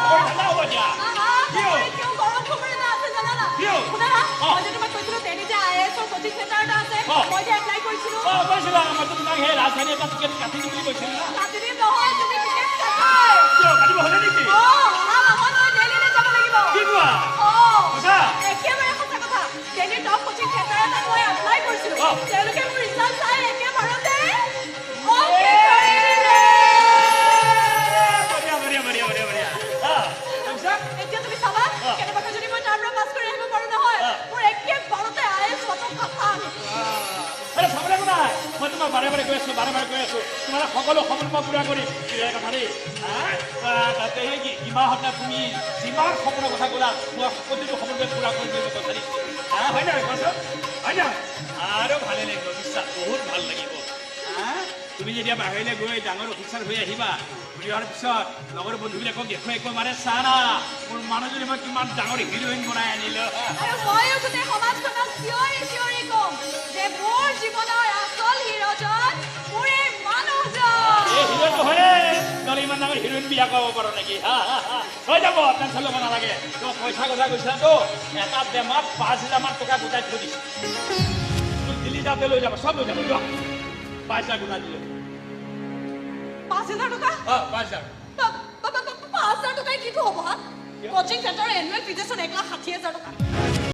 ঠাণ্ডা হ'ব দিয়া কিয় গৰম খবৰে না আছে জানা না শুনা না মই যে তোমাক কৈছিলো তেনি যে আইএছৰ কোচিং চেণ্টাৰ এটা আছে মই যে এপ্লাই কৰিছিলো কৈছিলা মই তোমাক সেই ৰাজধানী এটা টিকেট কাটি দিম বুলি কৈছিলো না কাটি দিম নহয় তুমি টিকেট কাটাই কিয় কাটিব হ'লে নেকি মই দিল্লীলৈ যাব লাগিব কি কোৱা সঁচা একেবাৰে সঁচা কথা দিল্লীৰ টপ কোচিং চেণ্টাৰ এটা মই এপ্লাই কৰিছিলো তেওঁলোকে মোৰ ৰিজাল্ট চাই একেবাৰতে এতিয়া তুমি চাবা কেনেবাকৈ যদি মই তাৰ পৰা পাছ কৰি আহিব পাৰো নহয় মোৰ একেবাৰতে আইএছ ফটো খাম চাবলৈ নাই মই তোমাক বাৰে বাৰে কৈ আছো তোমাৰ সকলো সপোন মই পূৰা কৰিম কথা দেই তাতে কি ইমাহতে তুমি যিমান সপোনৰ কথা ক'লা মই প্ৰতিটো সপোনকে পূৰা কৰি দিব কথা দিছোঁ হয় নহয় কোৱাচোন হয় নহয় আৰু ভালে লাগিব বিশ্বাস বহুত ভাল লাগিব তুমি যেতিয়া বাহিৰলৈ গৈ ডাঙৰ অফিচাৰ হৈ আহিবা ঘূৰি অহাৰ পিছত লগৰ বন্ধুবিলাকক দেখুৱাই মাৰে চা না মোৰ মানুহজনী মই কিমান ডাঙৰ হিৰোইন বনাই আনিলো আৰু ময়ো গোটেই সমাজখনক চিঞৰি কম যে মোৰ জীৱনৰ আচল হিৰোজন মোৰ এই মানুহজন এই হিৰোটো হয়ে তই ইমান ডাঙৰ হিৰোইন বিয়া কৰাব পাৰ নেকি হৈ যাব টেনশ্যন ল'ব নালাগে তই পইচা কথা কৈছিলাতো এটা বেমাৰত 5,000 টকা গোটাই থৈ দিছোঁ দিল্লী যাওঁতে লৈ যাব চব লৈ যাব 5,000 গোটাই দিলে 5,000 টকা 5,000 5,000 টকাই কি হ'ব কোচিং চেণ্টাৰৰ এনুৱেল ফিজেচোন 1,60,000 টকা